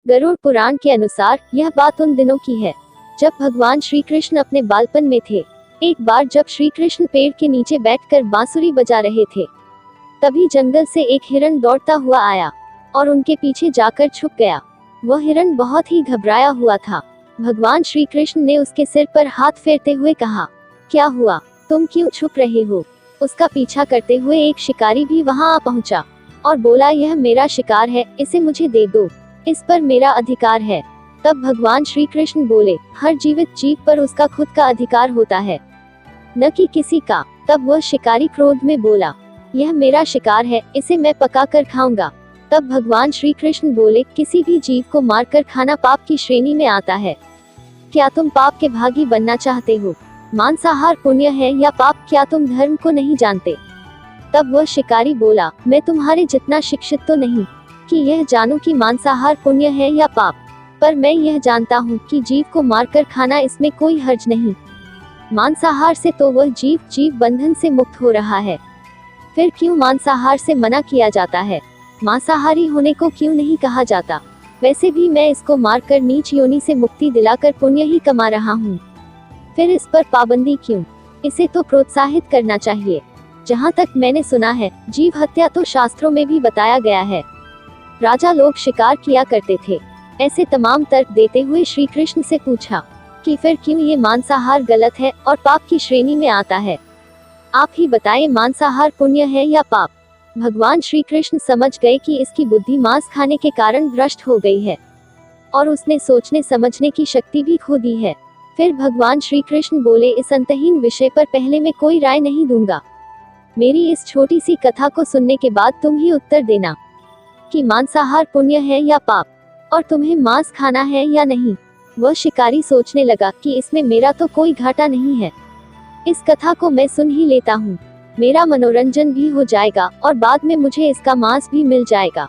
गरुड़ पुराण के अनुसार यह बात उन दिनों की है जब भगवान श्री कृष्ण अपने बालपन में थे। एक बार जब श्री कृष्ण पेड़ के नीचे बैठकर बांसुरी बजा रहे थे, तभी जंगल से एक हिरण दौड़ता हुआ आया और उनके पीछे जाकर छुप गया। वह हिरण बहुत ही घबराया हुआ था। भगवान श्री कृष्ण ने उसके सिर पर हाथ फेरते हुए कहा, क्या हुआ, तुम क्यों छुप रहे हो? उसका पीछा करते हुए एक शिकारी भी वहां आ पहुंचा और बोला, यह मेरा शिकार है, इसे मुझे दे दो, इस पर मेरा अधिकार है। तब भगवान श्री कृष्ण बोले, हर जीवित जीव पर उसका खुद का अधिकार होता है, न कि किसी का। तब वह शिकारी क्रोध में बोला, यह मेरा शिकार है, इसे मैं पका कर खाऊंगा। तब भगवान श्री कृष्ण बोले, किसी भी जीव को मारकर खाना पाप की श्रेणी में आता है। क्या तुम पाप के भागी बनना चाहते हो? मांसाहार पुण्य है या पाप, क्या तुम धर्म को नहीं जानते? तब वह शिकारी बोला, मैं तुम्हारे जितना शिक्षित तो नहीं कि यह जानूं कि मांसाहार पुण्य है या पाप, पर मैं यह जानता हूँ कि जीव को मारकर खाना, इसमें कोई हर्ज नहीं। मांसाहार से तो वह जीव बंधन से मुक्त हो रहा है, फिर क्यों मांसाहार से मना किया जाता है? मांसाहारी होने को क्यों नहीं कहा जाता? वैसे भी मैं इसको मारकर नीच योनि से मुक्ति दिलाकर पुण्य ही कमा रहा हूँ, फिर इस पर पाबंदी क्यों? इसे तो प्रोत्साहित करना चाहिए। जहाँ तक मैंने सुना है, जीव हत्या तो शास्त्रों में भी बताया गया है। राजा लोग शिकार किया करते थे। ऐसे तमाम तर्क देते हुए श्री कृष्ण से पूछा कि फिर क्यों ये मांसाहार गलत है और पाप की श्रेणी में आता है? आप ही बताएं, मांसाहार पुण्य है या पाप? भगवान श्री कृष्ण समझ गए कि इसकी बुद्धि मांस खाने के कारण भ्रष्ट हो गई है और उसने सोचने समझने की शक्ति भी खो दी है। फिर भगवान श्री कृष्ण बोले, इस अंतहीन विषय पर पहले मैं कोई राय नहीं दूंगा। मेरी इस छोटी सी कथा को सुनने के बाद तुम ही उत्तर देना कि मांसाहार पुण्य है या पाप, और तुम्हें मांस खाना है या नहीं। वह शिकारी सोचने लगा कि इसमें मेरा तो कोई घाटा नहीं है, इस कथा को मैं सुन ही लेता हूँ, मेरा मनोरंजन भी हो जाएगा और बाद में मुझे इसका मांस भी मिल जाएगा।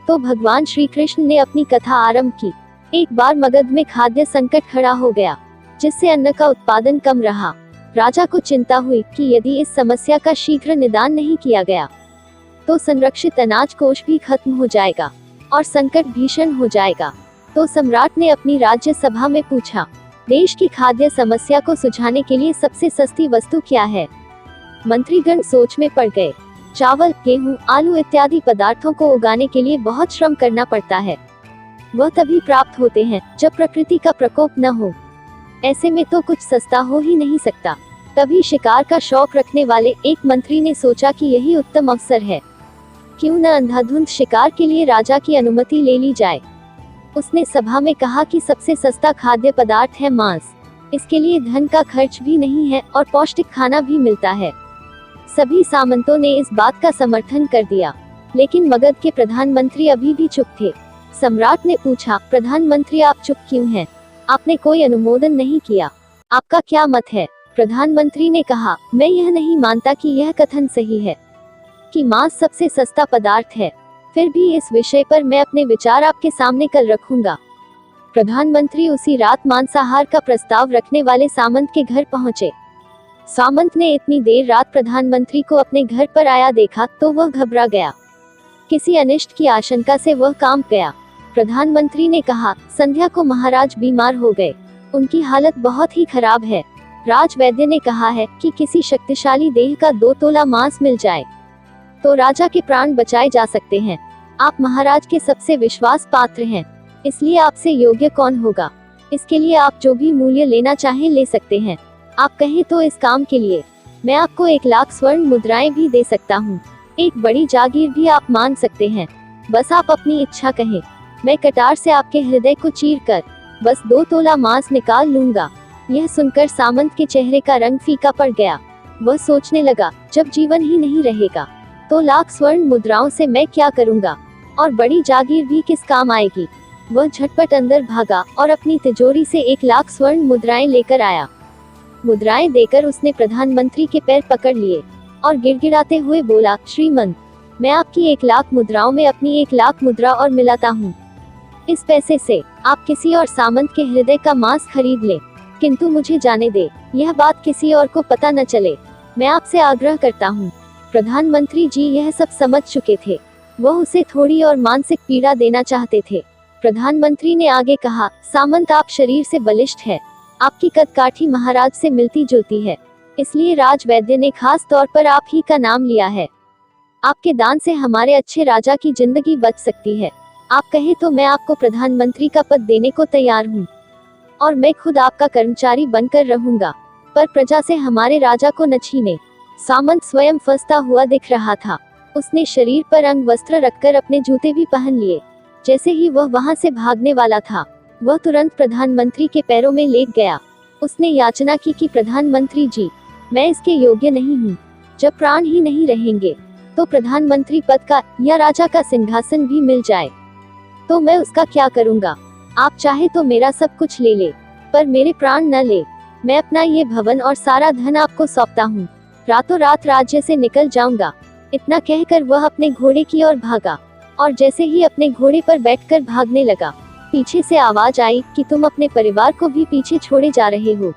तो भगवान श्री कृष्ण ने अपनी कथा आरंभ की। एक बार मगध में खाद्य संकट खड़ा हो गया, जिससे अन्न का उत्पादन कम रहा। राजा को चिंता हुई कि यदि इस समस्या का शीघ्र निदान नहीं किया गया तो संरक्षित अनाज कोष भी खत्म हो जाएगा और संकट भीषण हो जाएगा। तो सम्राट ने अपनी राज्य सभा में पूछा, देश की खाद्य समस्या को सुझाने के लिए सबसे सस्ती वस्तु क्या है? मंत्रीगण सोच में पड़ गए। चावल, गेहूं, आलू इत्यादि पदार्थों को उगाने के लिए बहुत श्रम करना पड़ता है। वह तभी प्राप्त होते हैं जब प्रकृति का प्रकोप न हो। ऐसे में तो कुछ सस्ता हो ही नहीं सकता। तभी शिकार का शौक रखने वाले एक मंत्री ने सोचा कि यही उत्तम अवसर है, क्यों न अंधाधुंध शिकार के लिए राजा की अनुमति ले ली जाए। उसने सभा में कहा कि सबसे सस्ता खाद्य पदार्थ है मांस। इसके लिए धन का खर्च भी नहीं है और पौष्टिक खाना भी मिलता है। सभी सामंतों ने इस बात का समर्थन कर दिया, लेकिन मगध के प्रधानमंत्री अभी भी चुप थे। सम्राट ने पूछा, प्रधानमंत्री आप चुप क्यों हैं? आपने कोई अनुमोदन नहीं किया, आपका क्या मत है? प्रधानमंत्री ने कहा, मैं यह नहीं मानता कि यह कथन सही है कि मांस सबसे सस्ता पदार्थ है, फिर भी इस विषय पर मैं अपने विचार आपके सामने कल रखूंगा। प्रधानमंत्री उसी रात मांसाहार का प्रस्ताव रखने वाले सामंत के घर पहुंचे। सामंत ने इतनी देर रात प्रधानमंत्री को अपने घर पर आया देखा तो वह घबरा गया। किसी अनिष्ट की आशंका से वह कांप गया। प्रधानमंत्री ने कहा, संध्या को महाराज बीमार हो गए, उनकी हालत बहुत ही खराब है। राजवैद्य ने कहा है कि किसी शक्तिशाली देह का 2 तोला मांस मिल जाए तो राजा के प्राण बचाए जा सकते हैं। आप महाराज के सबसे विश्वास पात्र हैं, इसलिए आपसे योग्य कौन होगा? इसके लिए आप जो भी मूल्य लेना चाहें ले सकते हैं। आप कहें तो इस काम के लिए मैं आपको 1 लाख स्वर्ण मुद्राएं भी दे सकता हूँ। एक बड़ी जागीर भी आप मान सकते हैं, बस आप अपनी इच्छा कहें। मैं कटार से आपके हृदय को चीर कर बस 2 तोला मांस निकाल लूंगा। यह सुनकर सामंत के चेहरे का रंग फीका पड़ गया। वह सोचने लगा, जब जीवन ही नहीं रहेगा तो लाख स्वर्ण मुद्राओं से मैं क्या करूंगा, और बड़ी जागीर भी किस काम आएगी। वह झटपट अंदर भागा और अपनी तिजोरी से 1 लाख स्वर्ण मुद्राएं लेकर आया। मुद्राएं देकर उसने प्रधानमंत्री के पैर पकड़ लिए और गिड़गिड़ाते हुए बोला, श्रीमंत, मैं आपकी 1 लाख मुद्राओं में अपनी 1 लाख मुद्रा और मिलाता हूँ। इस पैसे से आप किसी और सामंत के हृदय का मांस खरीद ले, किंतु मुझे जाने दे, यह बात किसी और को पता न चले। मैं आपसे आग्रह करता हूँ। प्रधानमंत्री जी यह सब समझ चुके थे। वह उसे थोड़ी और मानसिक पीड़ा देना चाहते थे, प्रधानमंत्री ने आगे कहा, सामंत आप शरीर से बलिष्ठ है, आपकी कदकाठी महाराज से मिलती जुलती है, इसलिए राजवैद्य ने खास तौर पर आप ही का नाम लिया है। आपके दान से हमारे अच्छे राजा की जिंदगी बच सकती है। आप कहे तो मैं आपको प्रधानमंत्री का पद देने को तैयार हूँ और मैं खुद आपका कर्मचारी बनकर रहूंगा, पर प्रजा से हमारे राजा को न छीने। सामंत स्वयं फंसता हुआ दिख रहा था। उसने शरीर पर अंग वस्त्र रखकर अपने जूते भी पहन लिए। जैसे ही वह वहां से भागने वाला था, वह तुरंत प्रधानमंत्री के पैरों में लेट गया। उसने याचना की कि प्रधानमंत्री जी, मैं इसके योग्य नहीं हूँ। जब प्राण ही नहीं रहेंगे तो प्रधानमंत्री पद का या राजा का सिंहासन भी मिल जाए तो मैं उसका क्या करूँगा। आप चाहे तो मेरा सब कुछ ले ले, पर मेरे प्राण न ले। मैं अपना ये भवन और सारा धन आपको सौंपता हूँ, रातों रात राज्य से निकल जाऊंगा। इतना कहकर वह अपने घोड़े की ओर भागा और जैसे ही अपने घोड़े पर बैठकर भागने लगा, पीछे से आवाज आई कि तुम अपने परिवार को भी पीछे छोड़े जा रहे हो।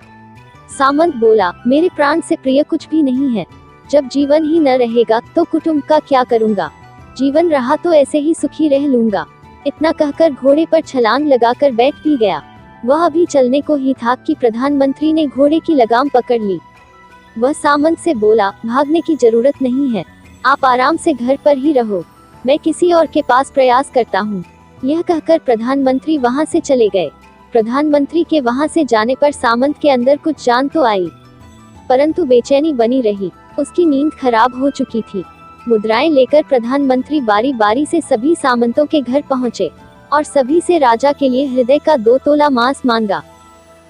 सामंत बोला, मेरे प्राण से प्रिय कुछ भी नहीं है। जब जीवन ही न रहेगा तो कुटुंब का क्या करूंगा। जीवन रहा तो ऐसे ही सुखी रह लूंगा। इतना कहकर घोड़े पर छलांग लगाकर बैठ भी गया। वह अभी चलने को ही था कि प्रधानमंत्री ने घोड़े की लगाम पकड़ ली। वह सामंत से बोला, भागने की जरूरत नहीं है, आप आराम से घर पर ही रहो, मैं किसी और के पास प्रयास करता हूँ। यह कहकर प्रधानमंत्री वहां से चले गए। प्रधानमंत्री के वहां से जाने पर सामंत के अंदर कुछ जान तो आई, परंतु बेचैनी बनी रही। उसकी नींद खराब हो चुकी थी। मुद्राएं लेकर प्रधानमंत्री बारी बारी से सभी सामंतों के घर पहुंचे और सभी से राजा के लिए हृदय का 2 तोला मांस मांगा,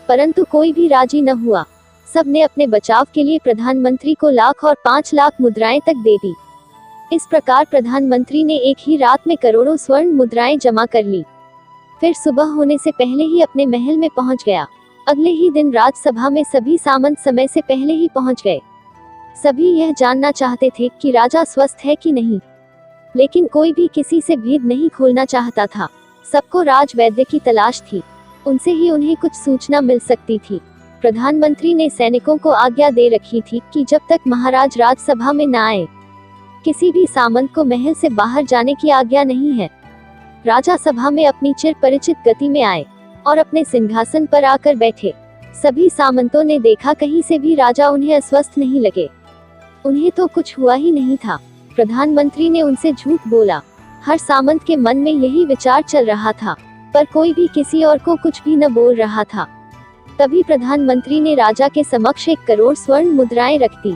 परंतु कोई भी राजी न हुआ। सबने अपने बचाव के लिए प्रधानमंत्री को लाख और 5 लाख मुद्राएं तक दे दी। इस प्रकार प्रधानमंत्री ने एक ही रात में करोड़ों स्वर्ण मुद्राएं जमा कर ली। फिर सुबह होने से पहले ही अपने महल में पहुंच गया। अगले ही दिन राजसभा में सभी सामंत समय से पहले ही पहुंच गए। सभी यह जानना चाहते थे कि राजा स्वस्थ है कि नहीं, लेकिन कोई भी किसी से भेद नहीं खोलना चाहता था। सबको राजवैद्य की तलाश थी, उनसे ही उन्हें कुछ सूचना मिल सकती थी। प्रधानमंत्री ने सैनिकों को आज्ञा दे रखी थी कि जब तक महाराज राजसभा में न आए, किसी भी सामंत को महल से बाहर जाने की आज्ञा नहीं है। राजा सभा में अपनी चिर परिचित गति में आए और अपने सिंहासन पर आकर बैठे। सभी सामंतों ने देखा कहीं से भी राजा उन्हें अस्वस्थ नहीं लगे। उन्हें तो कुछ हुआ ही नहीं था। प्रधानमंत्री ने उनसे झूठ बोला। हर सामंत के मन में यही विचार चल रहा था, पर कोई भी किसी और को कुछ भी न बोल रहा था। तभी प्रधानमंत्री ने राजा के समक्ष 1 करोड़ स्वर्ण मुद्राएं रख दी।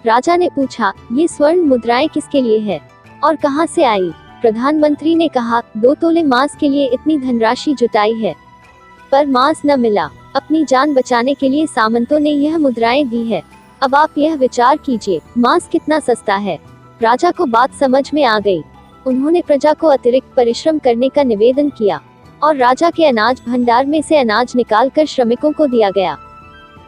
राजा ने पूछा, ये स्वर्ण मुद्राएं किसके लिए है और कहां से आई? प्रधानमंत्री ने कहा, 2 तोले मांस के लिए इतनी धनराशि जुटाई है, पर मांस न मिला। अपनी जान बचाने के लिए सामंतों ने यह मुद्राएं दी है। अब आप यह विचार कीजिए, मांस कितना सस्ता है। राजा को बात समझ में आ गई। उन्होंने प्रजा को अतिरिक्त परिश्रम करने का निवेदन किया और राजा के अनाज भंडार में से अनाज निकालकर श्रमिकों को दिया गया।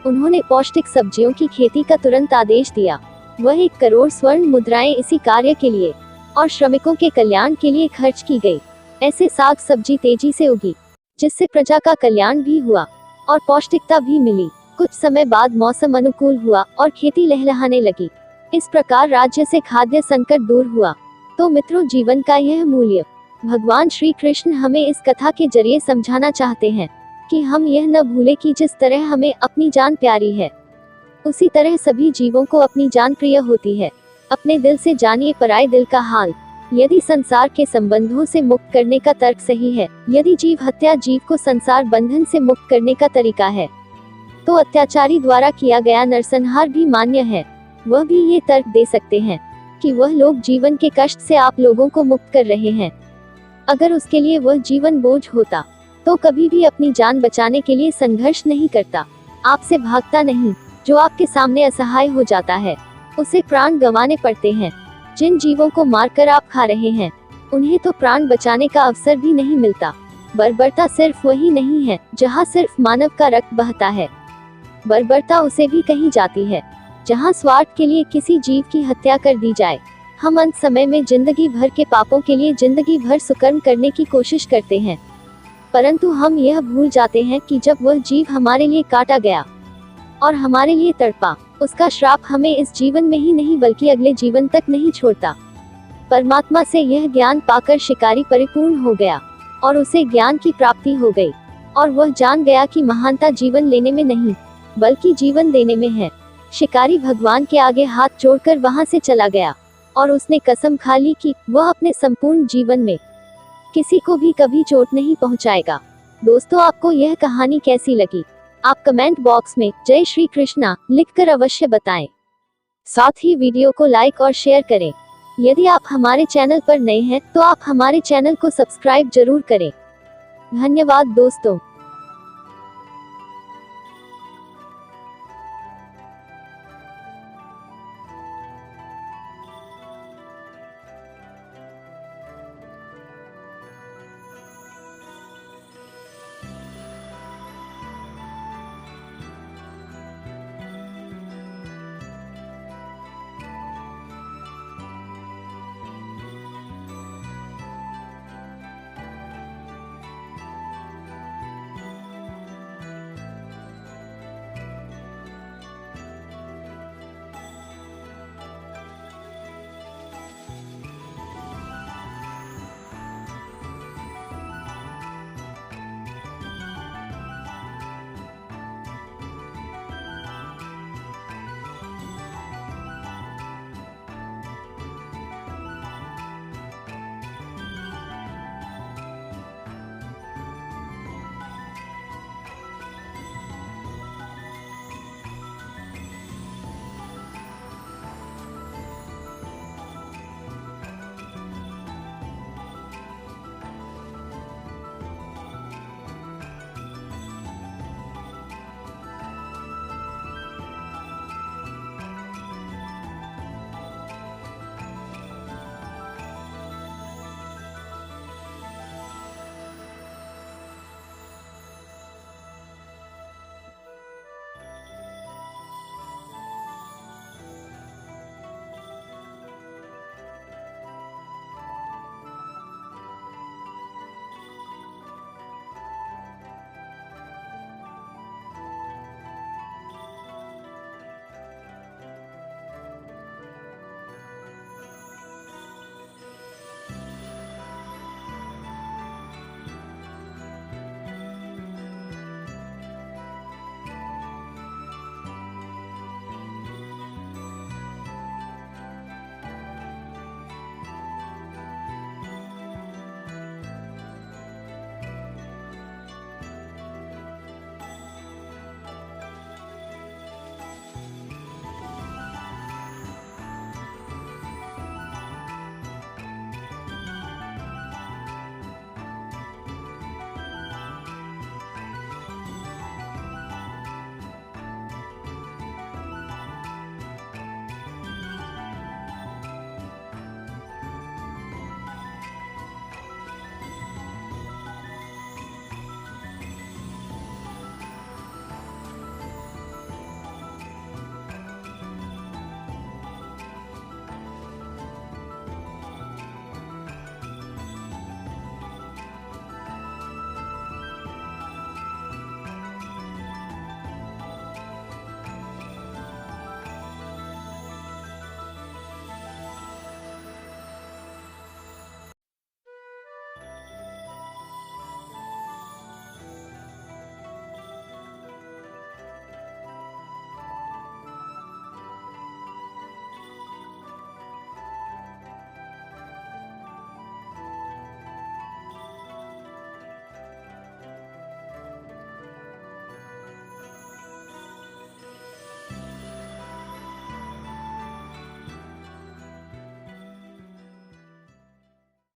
उन्होंने पौष्टिक सब्जियों की खेती का तुरंत आदेश दिया। वह 1 करोड़ स्वर्ण मुद्राएं इसी कार्य के लिए और श्रमिकों के कल्याण के लिए खर्च की गई। ऐसे साग सब्जी तेजी से उगी, जिससे प्रजा का कल्याण भी हुआ और पौष्टिकता भी मिली। कुछ समय बाद मौसम अनुकूल हुआ और खेती लहलहाने लगी। इस प्रकार राज्य से खाद्य संकट दूर हुआ। तो मित्रों, जीवन का यह मूल्य भगवान श्री कृष्ण हमें इस कथा के जरिए समझाना चाहते हैं कि हम यह न भूलें कि जिस तरह हमें अपनी जान प्यारी है, उसी तरह सभी जीवों को अपनी जान प्रिय होती है। अपने दिल से जानिए पराये दिल का हाल। यदि संसार के संबंधों से मुक्त करने का तर्क सही है, यदि जीव हत्या जीव को संसार बंधन से मुक्त करने का तरीका है, तो अत्याचारी द्वारा किया गया नरसंहार भी मान्य है। वह भी ये तर्क दे सकते हैं कि वह लोग जीवन के कष्ट से आप लोगों को मुक्त कर रहे हैं। अगर उसके लिए वह जीवन बोझ होता तो कभी भी अपनी जान बचाने के लिए संघर्ष नहीं करता, आपसे भागता नहीं। जो आपके सामने असहाय हो जाता है, उसे प्राण गंवाने पड़ते हैं। जिन जीवों को मारकर आप खा रहे हैं, उन्हें तो प्राण बचाने का अवसर भी नहीं मिलता। बर्बरता सिर्फ वही नहीं है जहाँ सिर्फ मानव का रक्त बहता है। बर्बरता उसे भी कही जाती है जहाँ स्वार्थ के लिए किसी जीव की हत्या कर दी जाए। हम अंत समय में जिंदगी भर के पापों के लिए जिंदगी भर सुकर्म करने की कोशिश करते हैं, परंतु हम यह भूल जाते हैं कि जब वह जीव हमारे लिए काटा गया और हमारे लिए तड़पा, उसका श्राप हमें इस जीवन में ही नहीं बल्कि अगले जीवन तक नहीं छोड़ता। परमात्मा से यह ज्ञान पाकर शिकारी परिपूर्ण हो गया और उसे ज्ञान की प्राप्ति हो गई, और वह जान गया कि महानता जीवन लेने में नहीं, बल्कि जीवन देने में है। शिकारी भगवान के आगे हाथ जोड़कर वहां से चला गया, और उसने कसम खा ली कि वह अपने संपूर्ण जीवन में किसी को भी कभी चोट नहीं पहुंचाएगा। दोस्तों, आपको यह कहानी कैसी लगी? आप कमेंट बॉक्स में जय श्री कृष्णा लिखकर अवश्य बताएं। साथ ही वीडियो को लाइक और शेयर करें। यदि आप हमारे चैनल पर नए हैं तो आप हमारे चैनल को सब्सक्राइब जरूर करें। धन्यवाद दोस्तों।